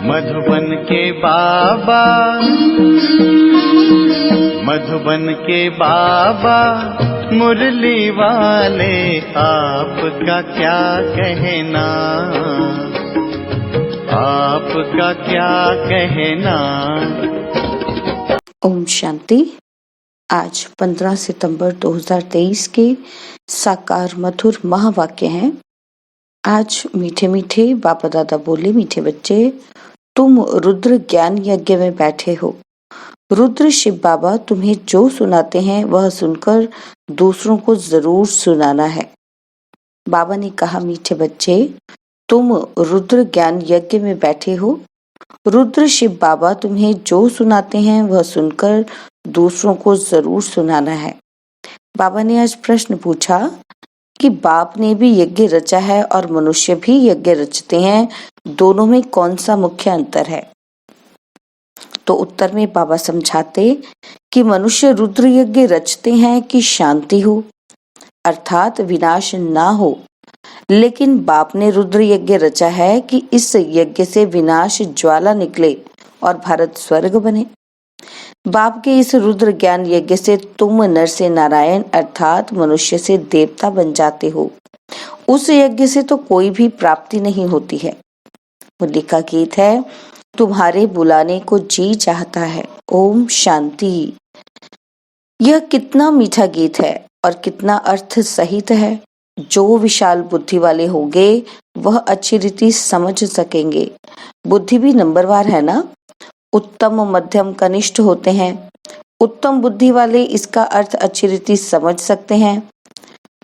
मधुबन के बाबा, मधुबन के बाबा मुरली वाले, आपका क्या कहना, आपका क्या कहना। ओम शांति। आज 15 सितंबर 2023 के साकार मधुर महावाक्य हैं। आज मीठे मीठे बाबा दादा बोले, मीठे बच्चे, तुम रुद्र ज्ञान यज्ञ में बैठे हो। रुद्र शिव बाबा तुम्हें जो सुनाते हैं वह सुनकर दूसरों को जरूर सुनाना है। बाबा ने कहा, मीठे बच्चे, तुम रुद्र ज्ञान यज्ञ में बैठे हो। रुद्र शिव बाबा तुम्हें जो सुनाते हैं वह सुनकर दूसरों को जरूर सुनाना है। बाबा ने आज प्रश्न पूछा कि बाप ने भी यज्ञ रचा है और मनुष्य भी यज्ञ रचते हैं, दोनों में कौन सा मुख्य अंतर है? तो उत्तर में बाबा समझाते कि मनुष्य रुद्र यज्ञ रचते हैं कि शांति हो, अर्थात विनाश ना हो, लेकिन बाप ने रुद्र यज्ञ रचा है कि इस यज्ञ से विनाश ज्वाला निकले और भारत स्वर्ग बने। बाप के इस रुद्र ज्ञान यज्ञ से तुम नर से नारायण अर्थात मनुष्य से देवता बन जाते हो। उस यज्ञ से तो कोई भी प्राप्ति नहीं होती है। मुरली का गीत है, तुम्हारे बुलाने को जी चाहता है। ओम शांति। यह कितना मीठा गीत है और कितना अर्थ सहित है। जो विशाल बुद्धि वाले होंगे वह अच्छी रीति समझ सकेंगे। बुद्धि भी नंबरवार है ना, उत्तम मध्यम कनिष्ठ होते हैं। उत्तम बुद्धि वाले इसका अर्थ अच्छी रीति समझ सकते हैं।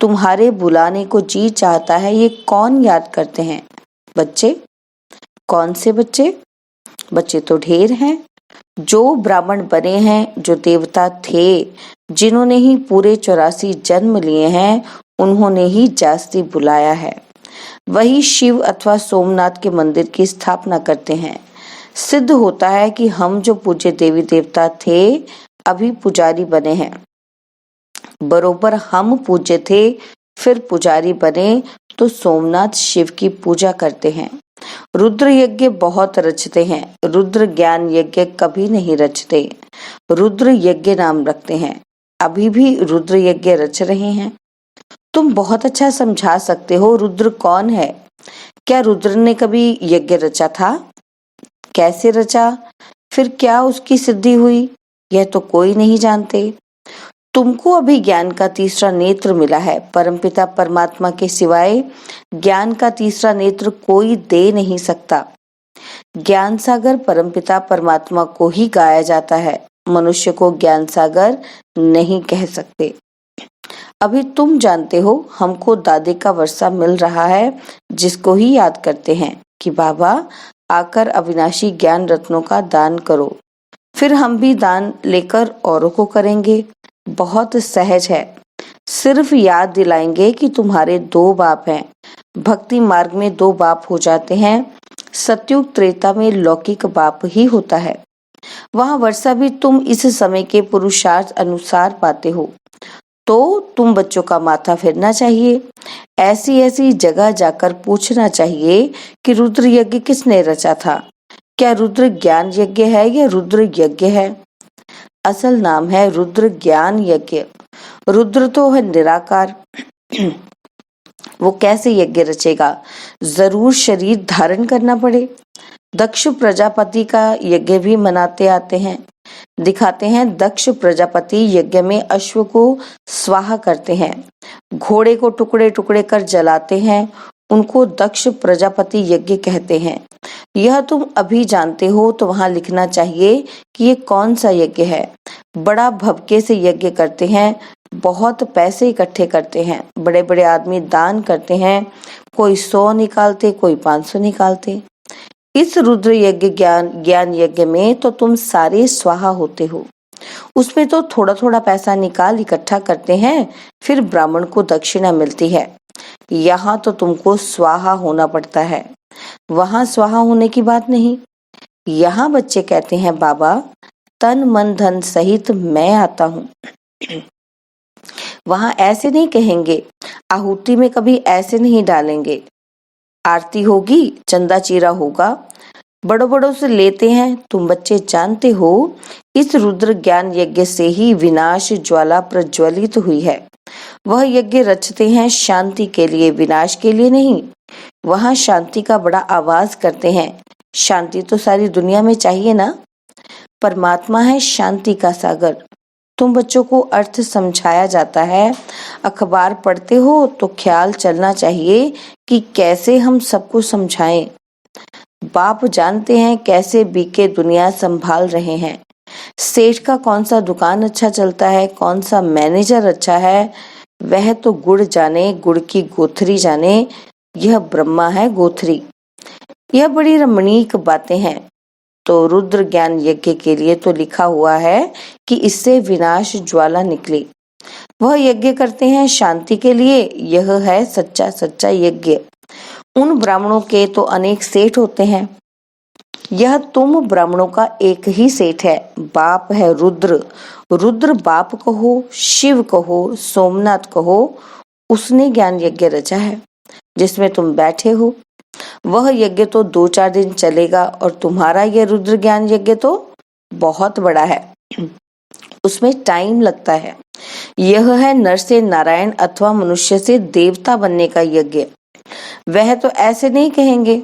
तुम्हारे बुलाने को जी चाहता है, ये कौन याद करते हैं? बच्चे। कौन से बच्चे? बच्चे तो ढेर हैं। जो ब्राह्मण बने हैं, जो देवता थे, जिन्होंने ही पूरे 84 जन्म लिए हैं, उन्होंने ही जास्ती बुलाया है। वही शिव अथवा सोमनाथ के मंदिर की स्थापना करते हैं। सिद्ध होता है कि हम जो पूज्य देवी देवता थे अभी पुजारी बने हैं। बरोबर हम पूज्य थे फिर पुजारी बने तो सोमनाथ शिव की पूजा करते हैं। रुद्र यज्ञ बहुत रचते हैं, रुद्र ज्ञान यज्ञ कभी नहीं रचते। रुद्र यज्ञ नाम रखते हैं, अभी भी रुद्र यज्ञ रच रहे हैं। तुम बहुत अच्छा समझा सकते हो रुद्र कौन है। क्या रुद्र ने कभी यज्ञ रचा था? कैसे रचा? फिर क्या उसकी सिद्धि हुई? यह तो कोई नहीं जानते। तुमको अभी ज्ञान का तीसरा नेत्र मिला है। परमपिता परमात्मा के सिवाय ज्ञान का तीसरा नेत्र कोई दे नहीं सकता। ज्ञान सागर परमपिता परमात्मा को ही गाया जाता है, मनुष्य को ज्ञान सागर नहीं कह सकते। अभी तुम जानते हो हमको दादे का वर्षा मिल रहा है, जिसको ही याद करते हैं कि बाबा आकर अविनाशी ज्ञान रत्नों का दान करो। फिर हम भी दान लेकर औरों को करेंगे। बहुत सहज है, सिर्फ याद दिलाएंगे कि तुम्हारे 2 बाप हैं। भक्ति मार्ग में 2 बाप हो जाते हैं। सतयुग त्रेता में लौकिक बाप ही होता है। वहाँ वर्षा भी तुम इस समय के पुरुषार्थ अनुसार पाते हो। तो तुम बच्चों का माथा फेरना चाहिए। ऐसी ऐसी जगह जाकर पूछना चाहिए कि रुद्र यज्ञ किसने रचा था। क्या रुद्र ज्ञान यज्ञ है या रुद्र यज्ञ है? असल नाम है रुद्र ज्ञान यज्ञ। रुद्र तो है निराकार। वो कैसे यज्ञ रचेगा? जरूर शरीर धारण करना पड़े। दक्ष प्रजापति का यज्ञ भी मनाते आते हैं। दिखाते हैं दक्ष प्रजापति यज्ञ में अश्व को स्वाहा करते हैं, घोड़े को टुकड़े टुकड़े कर जलाते हैं। उनको दक्ष प्रजापति यज्ञ कहते हैं। यह तुम अभी जानते हो तो वहां लिखना चाहिए कि ये कौन सा यज्ञ है। बड़ा भवके से यज्ञ करते हैं, बहुत पैसे इकट्ठे करते हैं, बड़े बड़े आदमी दान करते हैं, कोई 100 निकालते, कोई 500 निकालते। इस रुद्र यज्ञ ज्ञान यज्ञ में तो तुम सारे स्वाहा होते हो। उसमें तो थोड़ा थोड़ा पैसा निकाल इकट्ठा करते हैं, फिर ब्राह्मण को दक्षिणा मिलती है। यहाँ तो तुमको स्वाहा होना पड़ता है, वहां स्वाहा होने की बात नहीं। यहाँ बच्चे कहते हैं बाबा तन मन धन सहित मैं आता हूँ। वहां ऐसे नहीं कहेंगे, आहुति में कभी ऐसे नहीं डालेंगे। आरती होगी, चंदा चीरा होगा, बड़ों बड़ों से लेते हैं। तुम बच्चे जानते हो, इस रुद्र ज्ञान यज्ञ से ही विनाश ज्वाला प्रज्वलित हुई है। वह यज्ञ रचते हैं शांति के लिए, विनाश के लिए नहीं। वहां शांति का बड़ा आवाज करते हैं। शांति तो सारी दुनिया में चाहिए ना। परमात्मा है शांति का सागर। तुम बच्चों को अर्थ समझाया जाता है। अखबार पढ़ते हो तो ख्याल चलना चाहिए कि कैसे हम सबको समझाएं। बाप जानते हैं कैसे बीके दुनिया संभाल रहे हैं। सेठ का कौन सा दुकान अच्छा चलता है, कौन सा मैनेजर अच्छा है, वह तो गुड़ जाने, गुड़ की गोथरी जाने। यह ब्रह्मा है गोथरी। यह बड़ी रमणीक बातें हैं। तो रुद्र ज्ञान यज्ञ के लिए तो लिखा हुआ है कि इससे विनाश ज्वाला निकली। वह यज्ञ करते हैं शांति के लिए। यह है सच्चा सच्चा यज्ञ। उन ब्राह्मणों के तो अनेक सेठ होते हैं। यह तुम ब्राह्मणों का एक ही सेठ है। बाप है रुद्र। रुद्र बाप कहो, शिव कहो, सोमनाथ कहो, उसने ज्ञान यज्ञ रचा है जिसमें तुम बैठे हो। वह यज्ञ तो 2-4 दिन चलेगा और तुम्हारा यह रुद्र ज्ञान यज्ञ तो बहुत बड़ा है। उसमें टाइम लगता है। यह है नर से नारायण अथवा मनुष्य से देवता बनने का यज्ञ। वह तो ऐसे नहीं कहेंगे।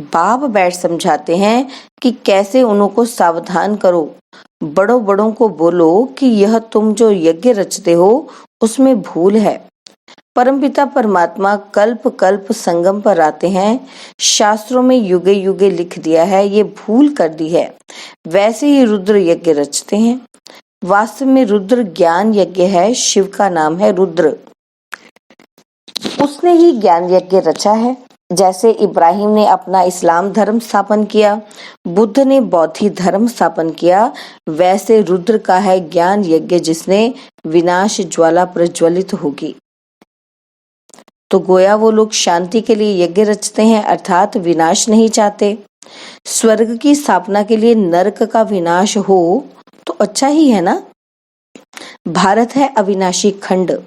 बाप बैठ समझाते हैं कि कैसे उनको सावधान करो। बड़ों बड़ों को बोलो कि यह तुम जो यज्ञ रचते हो उसमें भूल है। परमपिता परमात्मा कल्प कल्प संगम पर आते हैं। शास्त्रों में युगे युगे लिख दिया है, ये भूल कर दी है। वैसे ही रुद्र यज्ञ रचते हैं। वास्तव में रुद्र ज्ञान यज्ञ है। शिव का नाम है रुद्र। उसने ही ज्ञान यज्ञ रचा है। जैसे इब्राहिम ने अपना इस्लाम धर्म स्थापन किया, बुद्ध ने बौद्ध धर्म स्थापन किया, वैसे रुद्र का है ज्ञान यज्ञ जिसने विनाश ज्वाला प्रज्वलित होगी। तो गोया वो लोग शांति के लिए यज्ञ रचते हैं, अर्थात विनाश नहीं चाहते। स्वर्ग की स्थापना के लिए नरक का विनाश हो तो अच्छा ही है ना। भारत है अविनाशी खंड।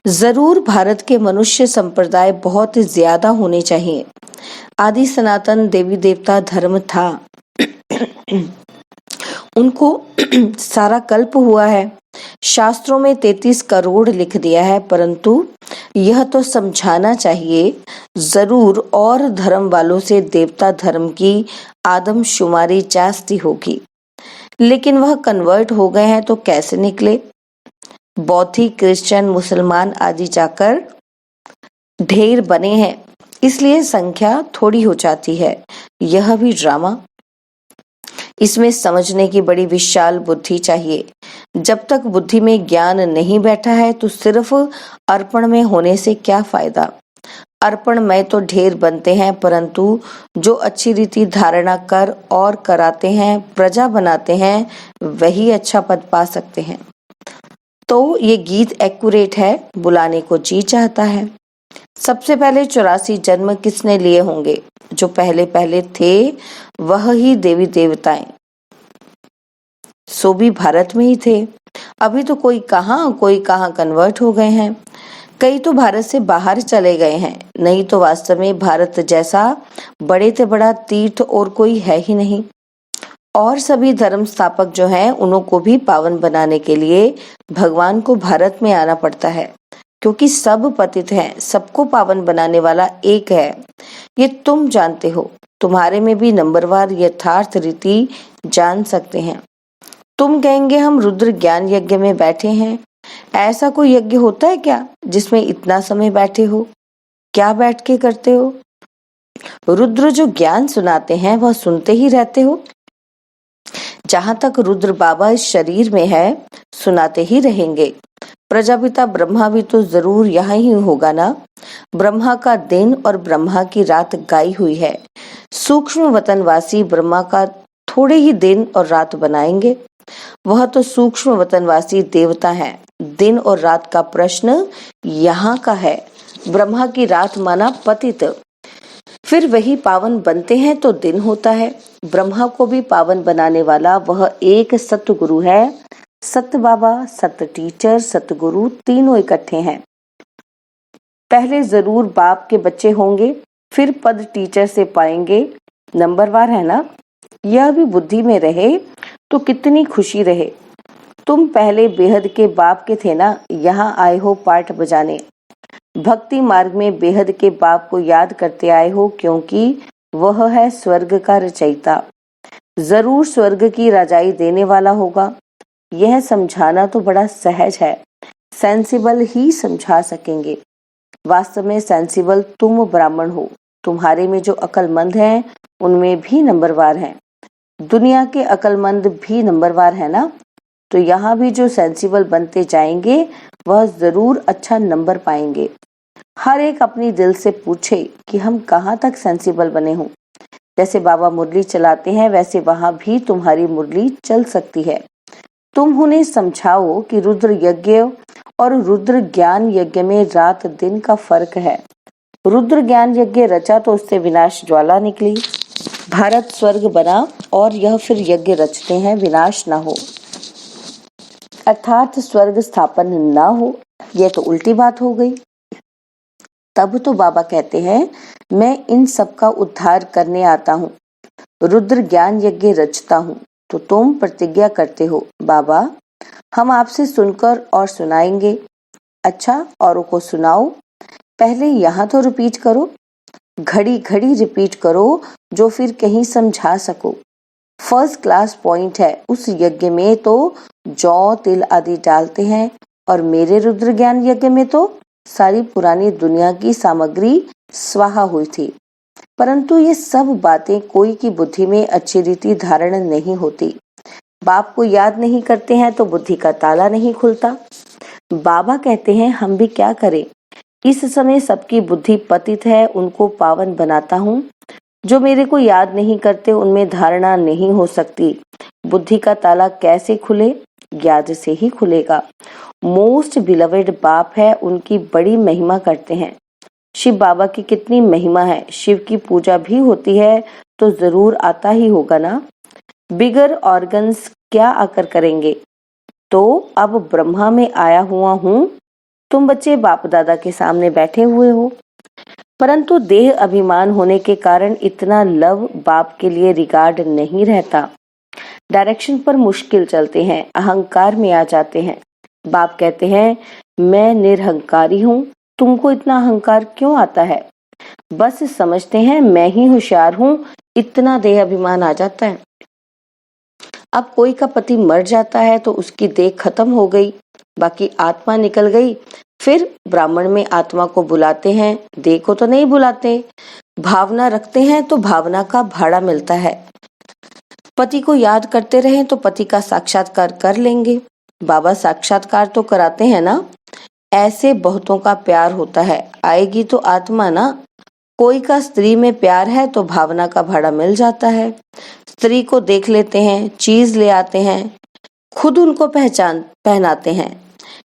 जरूर भारत के मनुष्य संप्रदाय बहुत ज्यादा होने चाहिए। आदि सनातन देवी देवता धर्म था। उनको सारा कल्प हुआ है। शास्त्रों में 33 करोड़ लिख दिया है, परंतु यह तो समझाना चाहिए जरूर और धर्म वालों से देवता धर्म की आदमशुमारी जास्ती होगी। लेकिन वह कन्वर्ट हो गए हैं तो कैसे निकले। बौद्धी, क्रिश्चियन, मुसलमान आदि जाकर ढेर बने हैं, इसलिए संख्या थोड़ी हो जाती है। यह भी ड्रामा। इसमें समझने की बड़ी विशाल बुद्धि चाहिए। जब तक बुद्धि में ज्ञान नहीं बैठा है तो सिर्फ अर्पण में होने से क्या फायदा। अर्पण में तो ढेर बनते हैं, परंतु जो अच्छी रीति धारणा कर और कराते हैं, प्रजा बनाते हैं, वही अच्छा पद पा सकते हैं। तो ये गीत एक्यूरेट है, बुलाने को जी चाहता है। सबसे पहले 84 जन्म किसने लिए होंगे। जो पहले पहले थे वह ही देवी देवताएं, सो भी भारत में ही थे। अभी तो कोई कहाँ कन्वर्ट हो गए हैं। कई तो भारत से बाहर चले गए हैं। नहीं तो वास्तव में भारत जैसा बड़े से बड़ा तीर्थ और कोई है ही नहीं। और सभी धर्म स्थापक जो हैं उनको भी पावन बनाने के लिए भगवान को भारत में आना पड़ता है, क्योंकि सब पतित हैं। सबको पावन बनाने वाला एक है, ये तुम जानते हो। तुम्हारे में भी नंबरवार यथार्थ रीति जान सकते हैं। तुम कहेंगे हम रुद्र ज्ञान यज्ञ में बैठे हैं। ऐसा कोई यज्ञ होता है क्या जिसमें इतना समय बैठे हो। क्या बैठ के करते हो। रुद्र जो ज्ञान सुनाते हैं वह सुनते ही रहते हो। जहां तक रुद्र बाबा इस शरीर में है सुनाते ही रहेंगे। प्रजापिता ब्रह्मा भी तो जरूर यहाँ ही होगा ना। ब्रह्मा का दिन और ब्रह्मा की रात गाई हुई है। सूक्ष्म वतनवासी ब्रह्मा का थोड़े ही दिन और रात बनाएंगे। वह तो सूक्ष्म वतनवासी देवता हैं। दिन और रात का प्रश्न यहाँ का है। ब्रह्मा की रात माना पतित, फिर वही पावन बनते हैं तो दिन होता है। ब्रह्मा को भी पावन बनाने वाला वह एक सतगुरु है। सत्य बाबा, सत्य टीचर, सतगुरु तीनों इकट्ठे हैं। पहले जरूर बाप के बच्चे होंगे, फिर पद टीचर से पाएंगे। नंबरवार है ना, यह भी बुद्धि में रहे तो कितनी खुशी रहे। तुम पहले बेहद के बाप के थे ना, यहाँ आए हो पाठ बजाने। भक्ति मार्ग में बेहद के बाप को याद करते आए हो, क्योंकि वह है स्वर्ग का रचयिता, जरूर स्वर्ग की रजाई देने वाला होगा। यह समझाना तो बड़ा सहज है, सेंसिबल ही समझा सकेंगे। वास्तव में सेंसिबल तुम ब्राह्मण हो, तुम्हारे में जो अक्लमंद हैं उनमें भी नंबरवार हैं। दुनिया के अक्लमंद भी नंबरवार है ना, तो यहाँ भी जो सेंसिबल बनते जाएंगे वह जरूर अच्छा नंबर पाएंगे। हर एक अपनी दिल से पूछे कि हम कहाँ तक सेंसिबल बने हों। जैसे बाबा मुरली चलाते हैं वैसे वहां भी तुम्हारी मुरली चल सकती है। तुम उन्हें समझाओ कि रुद्र यज्ञ और रुद्र ज्ञान यज्ञ में रात दिन का फर्क है। रुद्र ज्ञान यज्ञ रचा तो उससे विनाश ज्वाला निकली, भारत स्वर्ग बना, और यह फिर यज्ञ रचते हैं विनाश न हो, अर्थात स्वर्ग स्थापन न हो। यह तो उल्टी बात हो गई। तब तो बाबा कहते हैं मैं इन सब का उद्धार करने आता हूँ, रुद्र ज्ञान यज्ञ रचता हूँ। तो तुम प्रतिज्ञा करते हो बाबा हम आपसे सुनकर और सुनाएंगे। अच्छा, औरों को सुनाओ, पहले यहाँ तो रिपीट करो, घड़ी घड़ी रिपीट करो, जो फिर कहीं समझा सको। फर्स्ट क्लास पॉइंट है। उस यज्ञ में तो जौ तिल आदि डालते हैं, और मेरे रुद्र ज्ञान यज्ञ में तो सारी पुरानी दुनिया की सामग्री स्वाहा हुई थी। परंतु ये सब बातें कोई की बुद्धि में अच्छी रीति धारण नहीं होती। बाप को याद नहीं करते हैं तो बुद्धि का ताला नहीं खुलता। बाबा कहते हैं हम भी क्या करें, इस समय सबकी बुद्धि पतित है, उनको पावन बनाता हूँ। जो मेरे को याद नहीं करते उनमें धारणा नहीं हो सकती। बुद्धि का ताला कैसे खुले, याद से ही खुलेगा। मोस्ट बिलवेड बाप है, उनकी बड़ी महिमा करते हैं। शिव बाबा की कितनी महिमा है, शिव की पूजा भी होती है तो जरूर आता ही होगा ना। बिगर ऑर्गन्स क्या आकर करेंगे। तो अब ब्रह्मा में आया हुआ हूँ, तुम बच्चे बाप दादा के सामने बैठे हुए हो, परंतु देह अभिमान होने के कारण इतना लव बाप के लिए रिगार्ड नहीं रहता। डायरेक्शन पर मुश्किल चलते हैं, अहंकार में आ जाते हैं। बाप कहते हैं मैं निरहंकारी हूँ, तुमको इतना अहंकार क्यों आता है। बस समझते हैं मैं ही होशियार हूँ, इतना देह अभिमान आ जाता है। अब कोई का पति मर जाता है तो उसकी देह खत्म हो गई, बाकी आत्मा निकल गई। फिर ब्राह्मण में आत्मा को बुलाते हैं, देह को तो नहीं बुलाते। भावना रखते हैं तो भावना का भाड़ा मिलता है। पति को याद करते रहें तो पति का साक्षात्कार कर लेंगे। बाबा साक्षात्कार तो कराते हैं ना। ऐसे बहुतों का प्यार होता है, आएगी तो आत्मा ना। कोई का स्त्री में प्यार है तो भावना का भाड़ा मिल जाता है। स्त्री को देख लेते हैं, चीज ले आते हैं, खुद उनको पहनाते हैं।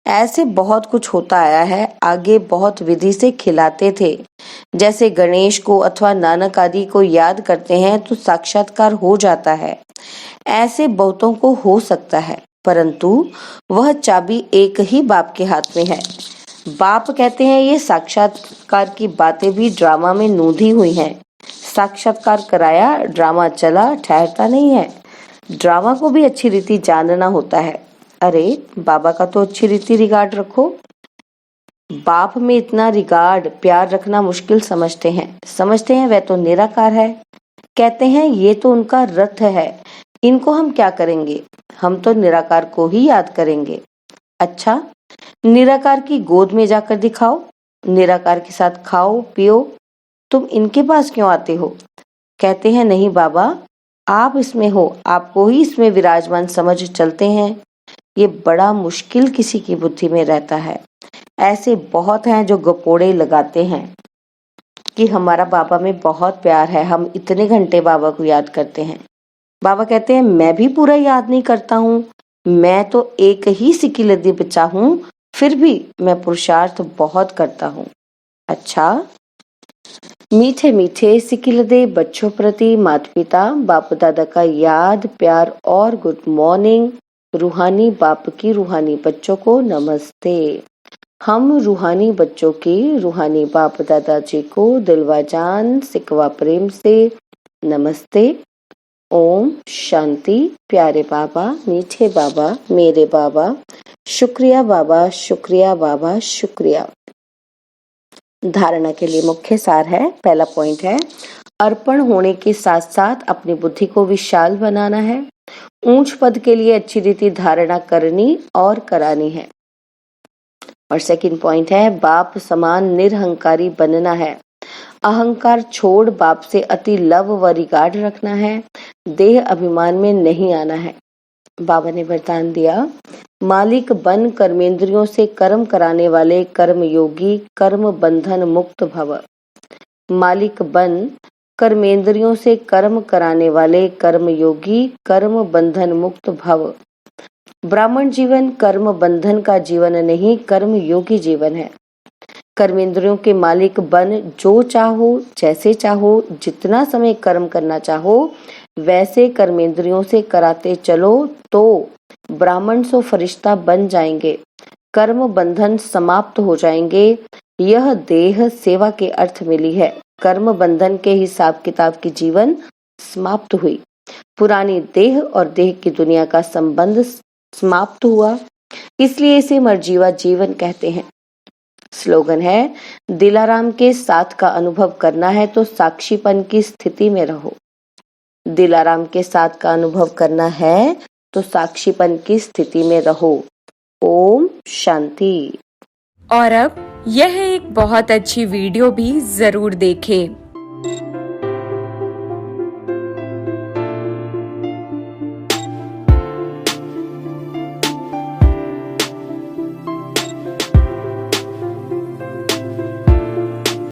ऐसे बहुत कुछ होता आया है। आगे बहुत विधि से खिलाते थे। जैसे गणेश को अथवा नानक आदि को याद करते हैं तो साक्षात्कार हो जाता है। ऐसे बहुतों को हो सकता है, परंतु वह चाबी एक ही बाप के हाथ में है। बाप कहते हैं ये साक्षात्कार की बातें भी ड्रामा में नूंधी हुई हैं। साक्षात्कार कराया, ड्रामा चला, ठहरता नहीं है। ड्रामा को भी अच्छी रीति जानना होता है। अरे बाबा का तो अच्छी रीति रिगार्ड रखो। बाप में इतना रिगार्ड प्यार रखना मुश्किल समझते हैं वह तो निराकार है। कहते हैं ये तो उनका रथ है, इनको हम क्या करेंगे, हम तो निराकार को ही याद करेंगे। अच्छा, निराकार की गोद में जाकर दिखाओ, निराकार के साथ खाओ पियो, तुम इनके पास क्यों आते हो। कहते हैं नहीं बाबा, आप इसमें हो, आपको ही इसमें विराजमान समझ चलते हैं। ये बड़ा मुश्किल किसी की बुद्धि में रहता है। ऐसे बहुत हैं जो गपोड़े लगाते हैं कि हमारा बाबा में बहुत प्यार है, हम इतने घंटे बाबा को याद करते हैं। बाबा कहते हैं मैं भी पूरा याद नहीं करता हूँ, मैं तो एक ही सिक्की लद्दी बच्चा हूँ, फिर भी मैं पुरुषार्थ बहुत करता हूँ। अच्छा, मीठे मीठे सिकिलदे बच्चों प्रति माता पिता बाप दादा का याद प्यार और गुड मॉर्निंग। रूहानी बाप की रूहानी बच्चों को नमस्ते। हम रूहानी बच्चों की रूहानी बाप दादा जी को दिलवा जान सिकवा प्रेम से नमस्ते, ओम शांति। प्यारे बाबा, मीठे बाबा, मेरे बाबा, शुक्रिया बाबा, शुक्रिया बाबा, शुक्रिया। धारणा के लिए मुख्य सार है। पहला पॉइंट है, अर्पण होने के साथ साथ अपनी बुद्धि को विशाल बनाना है। ऊंच पद के लिए अच्छी रीति धारणा करनी और करानी है। और सेकंड पॉइंट है, बाप समान निरहंकारी बनना है। अहंकार छोड़ बाप से अति लव व रिगार्ड रखना है। देह अभिमान में नहीं आना है। बाबा ने वरदान दिया, मालिक बन कर्मेंद्रियों से कर्म कराने वाले कर्म योगी कर्म बंधन मुक्त भव। मालिक बन कर्मेंद्रियों से कर्म कराने वाले कर्म योगी कर्म बंधन मुक्त भव। ब्राह्मण जीवन कर्म बंधन का जीवन नहीं, कर्म योगी जीवन है। कर्मेंद्रियों के मालिक बन जो चाहो, जैसे चाहो, जितना समय कर्म करना चाहो वैसे कर्मेंद्रियों से कराते चलो तो ब्राह्मण सो फरिश्ता बन जाएंगे। कर्म बंधन समाप्त हो जाएंगे। यह देह सेवा के अर्थ मिली है। कर्म बंधन के हिसाब किताब की जीवन समाप्त हुई। पुरानी देह और देह की दुनिया का संबंध समाप्त हुआ, इसलिए इसे मरजीवा जीवन कहते हैं। स्लोगन है, दिलाराम के साथ का अनुभव करना है तो साक्षीपन की स्थिति में रहो। दिलाराम के साथ का अनुभव करना है तो साक्षीपन की स्थिति में रहो। ओम शांति। और अब यह एक बहुत अच्छी वीडियो भी जरूर देखें।